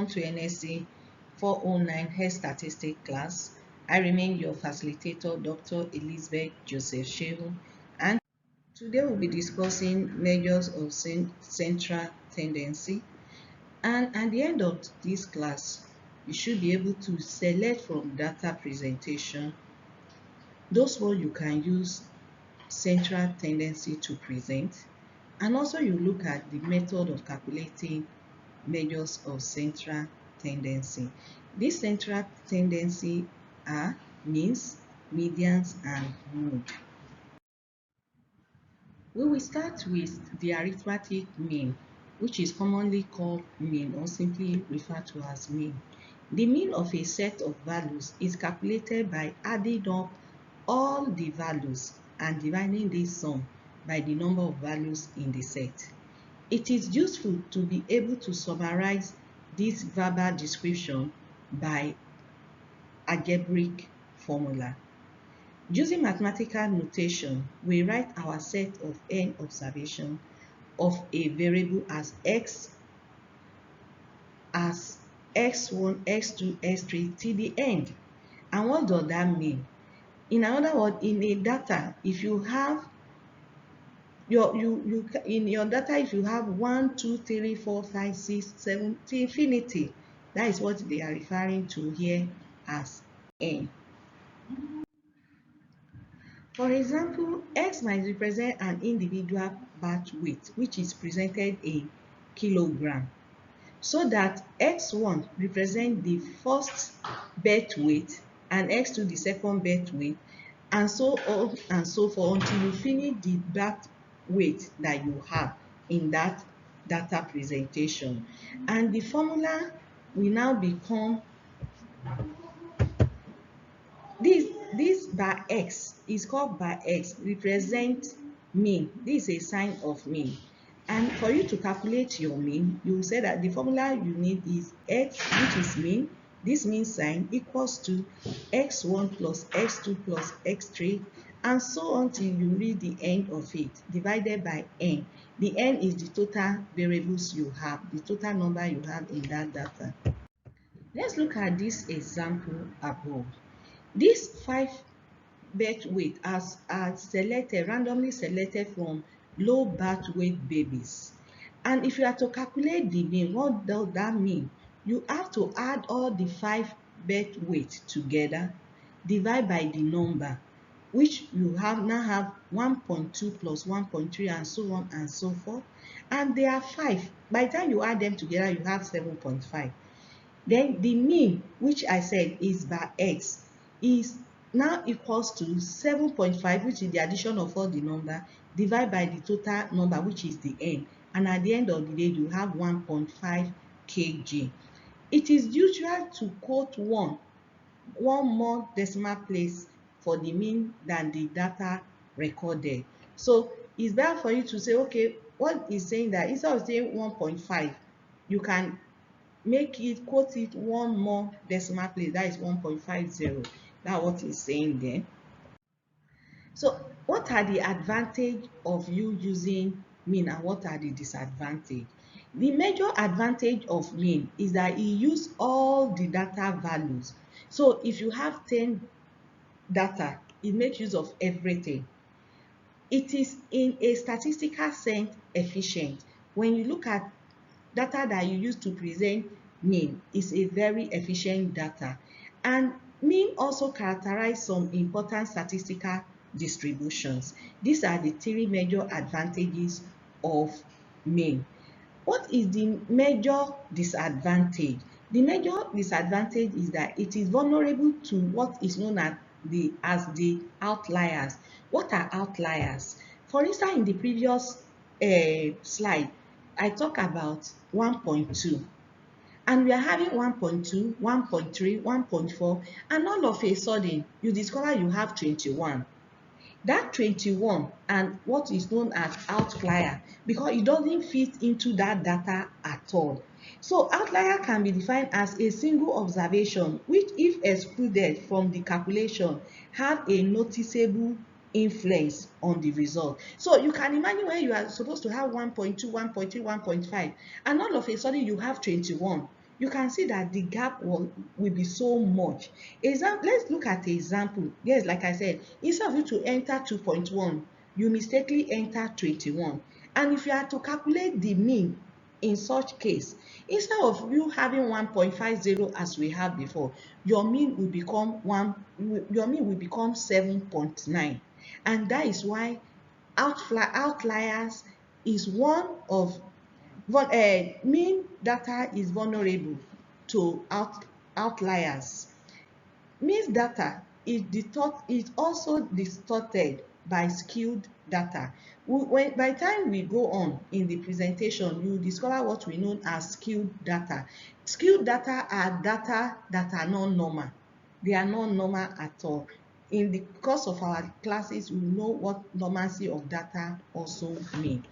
to NSC 409 Health Statistics class. I remain your facilitator, Dr. Elizabeth Joseph Shehu, and today we'll be discussing measures of central tendency. And at the end of this class, you should be able to select from data presentation those words you can use central tendency to present, and also you look at the method of calculating measures of central tendency. These central tendency are means, medians, and mode. We will start with the arithmetic mean, which is commonly called mean or simply referred to as mean. The mean of a set of values is calculated by adding up all the values and dividing this sum by the number of values in the set. It is useful to be able to summarize this verbal description by algebraic formula. Using mathematical notation, we write our set of n observations of a variable as x, as x1, x2, x3 till the end. And what does that mean? In other words, in a data, if you have in your data, if you have 1, 2, 3, 4, 5, 6, 7 to infinity, that is what they are referring to here as n. For example, x might represent an individual batch weight, which is presented in kilogram, so that x1 represents the first birth weight and x2 the second birth weight, and so on and so forth until you finish the birth weight that you have in that data presentation. And the formula will now become this bar x is called bar x, represent mean. This is a sign of mean. And for you to calculate your mean, you will say that the formula you need is x, which is mean. This mean sign equals to x1 plus x2 plus x3, and so on till you reach the end of it, divided by n. The n is the total variables you have, the total number you have in that data. Let's look at this example above. These 5 birth weight are selected, randomly selected from low birth weight babies. And if you are to calculate the mean, what does that mean? You have to add all the 5 birth weight together, divide by the number, which you now have 1.2 plus 1.3 and so on and so forth. And there are 5. By the time you add them together, you have 7.5. Then the mean, which I said is by x, is now equals to 7.5, which is the addition of all the number, divided by the total number, which is the n. And at the end of the day, you have 1.5 kg. It is usual to quote one more decimal place for the mean than the data recorded. So it's better for you to say, okay, what is saying that instead of saying 1.5, you can make it, quote it one more decimal place, that is 1.50. That's what it's saying there. So what are the advantage of you using mean and what are the disadvantage? The major advantage of mean is that it uses all the data values. So if you have 10 data, it makes use of everything. It is in a statistical sense efficient. When you look at data that you use to present mean, is a very efficient data. And mean also characterize some important statistical distributions. These are the 3 major advantages of mean. What is the major disadvantage? The major disadvantage is that it is vulnerable to what is known as the outliers. What are outliers? For instance, in the previous slide, I talked about 1.2. And we are having 1.2, 1.3, 1.4, and all of a sudden, you discover you have 21. That 21 and what is known as outlier, because it doesn't fit into that data at all. So outlier can be defined as a single observation, which if excluded from the calculation, have a noticeable influence on the result. So you can imagine when you are supposed to have 1.2, 1.3, 1.5, and all of a sudden you have 21. you can see that the gap will be so much. Let's look at the example. Yes, like I said, instead of you to enter 2.1, you mistakenly enter 21. And if you are to calculate the mean in such case, instead of you having 1.50 as we have before, your mean will become 7.9. And that is why outliers is one of mean data is vulnerable to outliers. Mean data is also distorted by skewed data. By the time we go on in the presentation, you discover what we know as skewed data. Skewed data are data that are not normal. They are not normal at all. In the course of our classes, we know what normalcy of data also mean.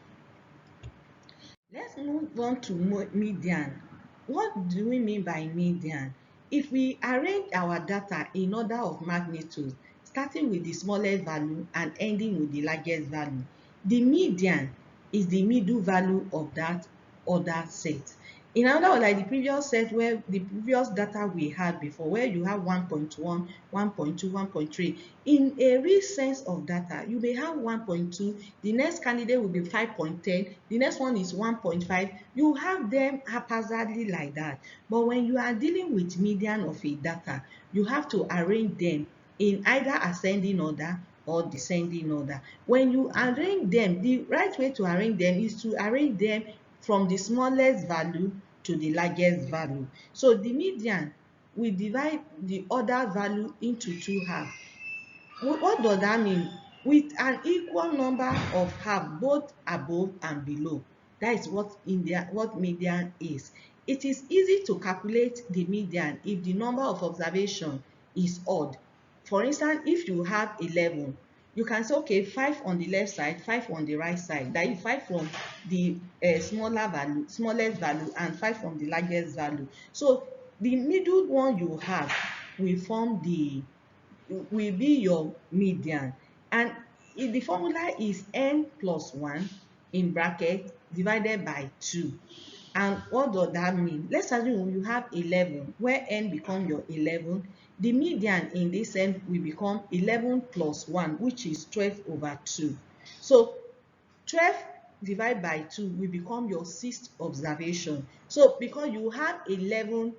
Let's move on to median. What do we mean by median? If we arrange our data in order of magnitude, starting with the smallest value and ending with the largest value, the median is the middle value of that order set. In other words, like the previous set where the previous data we had before, where you have 1.1, 1.2, 1.3. In a real sense of data, you may have 1.2, the next candidate will be 5.10, the next one is 1.5. You have them haphazardly like that. But when you are dealing with median of a data, you have to arrange them in either ascending order or descending order. When you arrange them, the right way to arrange them is to arrange them from the smallest value to the largest value. So the median, we divide the order value into two halves. What does that mean? With an equal number of halves both above and below. That is what median is. It is easy to calculate the median if the number of observation is odd. For instance, if you have 11, you can say, okay, 5 on the left side, 5 on the right side. That is 5 from the smallest value, and 5 from the largest value. So the middle one you have will be your median. And if the formula is n plus 1 in bracket divided by 2. And what does that mean? Let's assume you have 11, where n become your 11. The median in this end will become 11 plus 1, which is 12 over 2. So 12 divided by 2 will become your sixth observation. So because you have 11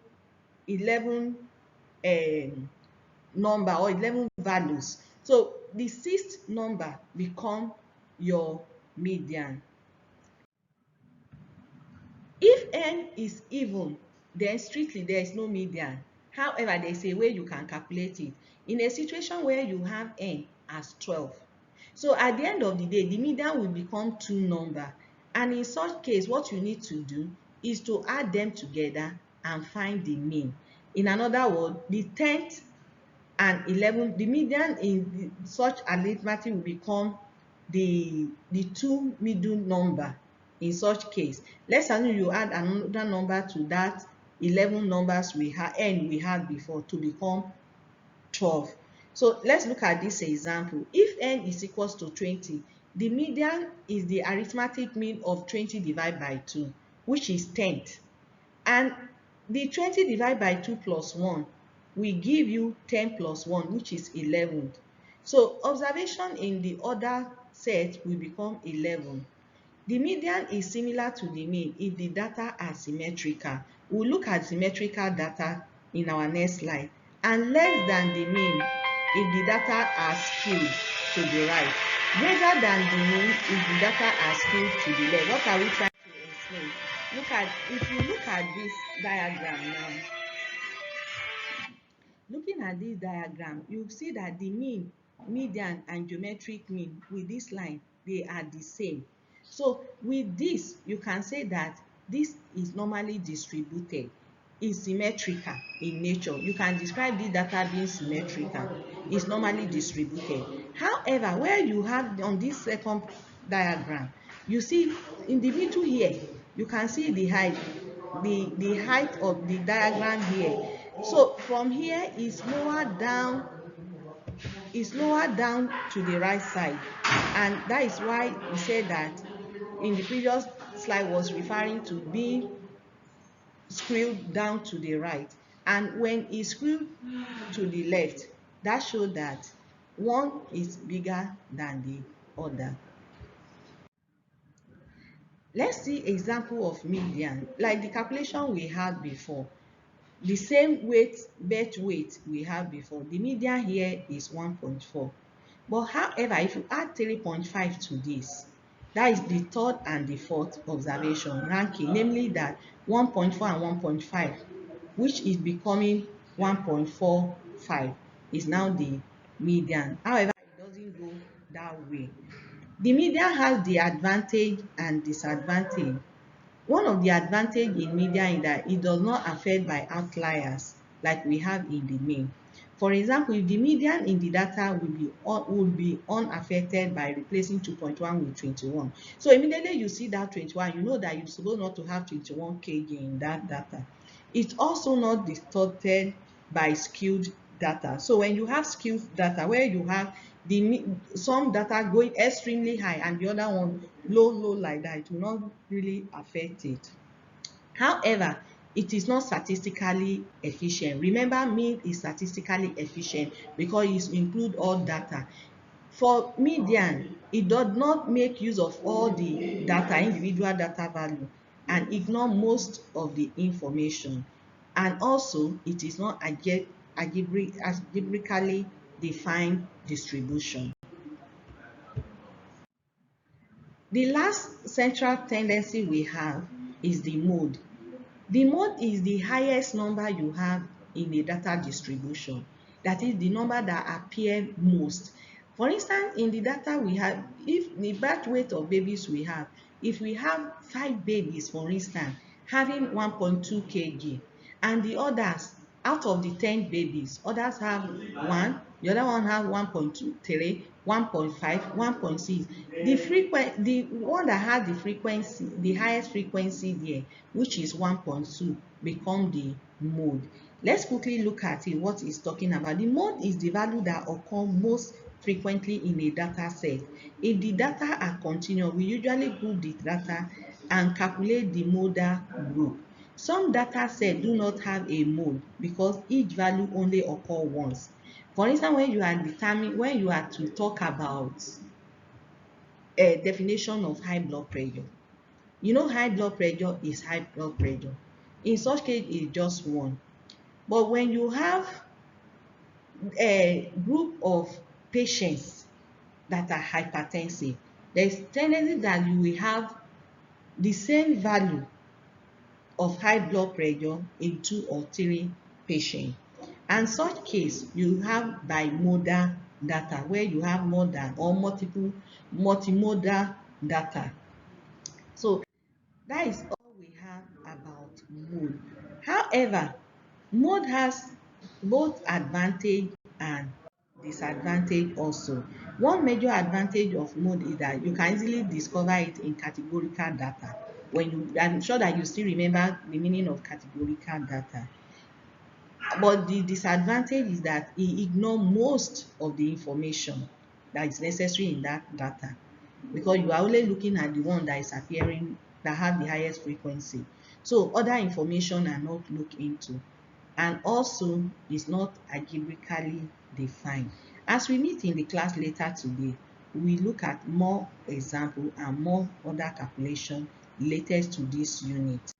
number or 11 values, so the sixth number become your median. If n is even, then strictly there is no median. However, there is a way you can calculate it. In a situation where you have n as 12, so at the end of the day, the median will become two numbers. And in such case, what you need to do is to add them together and find the mean. In another word, the 10th and 11, the median in such arithmetic will become the two middle number. In such case, let's assume you add another number to that 11 numbers we had before to become 12. So let's look at this example. If n is equals to 20, the median is the arithmetic mean of 20 divided by 2, which is 10th. And the 20 divided by 2 plus 1 will give you 10 plus 1, which is 11. So observation in the other set will become 11. The median is similar to the mean if the data are symmetrical. We'll look at symmetrical data in our next slide. And less than the mean if the data are skewed to the right. Greater than the mean if the data are skewed to the left. What are we trying to explain? If you look at this diagram now, looking at this diagram, you see that the mean, median, and geometric mean with this line, they are the same. So with this, you can say that this is normally distributed, is symmetrical in nature. You can describe this data being symmetrical, is normally distributed. However, where you have on this second diagram, you see in the middle here, you can see the height, the height of the diagram here. So from here is lower down to the right side, and that is why we said that in the previous slide was referring to being scroll down to the right, and when it scroll to the left, that shows that one is bigger than the other. Let's see example of median, like the calculation we had before. The same birth weight we had before, the median here is 1.4. But however, if you add 3.5 to this, that is the third and the fourth observation ranking, namely that 1.4 and 1.5, which is becoming 1.45, is now the median. However, it doesn't go that way. The median has the advantage and disadvantage. One of the advantage in median is that it does not affect by outliers like we have in the mean. For example, if the median in the data will be unaffected by replacing 2.1 with 21. So immediately you see that 21, you know that you're supposed not to have 21 kg in that data. It's also not distorted by skewed data. So when you have skewed data where you have some data going extremely high and the other one low like that, it will not really affect it. However, it is not statistically efficient. Remember, mean is statistically efficient because it includes all data. For median, it does not make use of all the data, individual data value, and ignore most of the information. And also, it is not algebraically defined distribution. The last central tendency we have is the mode. The mode is the highest number you have in a data distribution. That is the number that appear most. For instance, in the data we have, if the birth weight of babies we have, if we have 5 babies, for instance, having 1.2 kg, and the others, out of the 10 babies, others have 1, the other one have 1.23, 1.5, 1.6. The one that has the frequency, the highest frequency there, which is 1.2, become the mode. Let's quickly look at it, what it's talking about. The mode is the value that occur most frequently in a data set. If the data are continuous, we usually group the data and calculate the modal group. Some data sets do not have a mode because each value only occur once. For instance, when you are to talk about a definition of high blood pressure, you know high blood pressure is high blood pressure. In such case, it's just one. But when you have a group of patients that are hypertensive, there's tendency that you will have the same value of high blood pressure in 2 or 3 patients. And such case, you have bimodal data where you have more than or multimodal data. So that is all we have about mode. However, mode has both advantage and disadvantage also. One major advantage of mode is that you can easily discover it in categorical data. I'm sure that you still remember the meaning of categorical data. But the disadvantage is that it ignores most of the information that is necessary in that data, because you are only looking at the one that is appearing, that have the highest frequency. So other information are not looked into, and also is not algebraically defined. As we meet in the class later today, we look at more example and more other calculation related to this unit.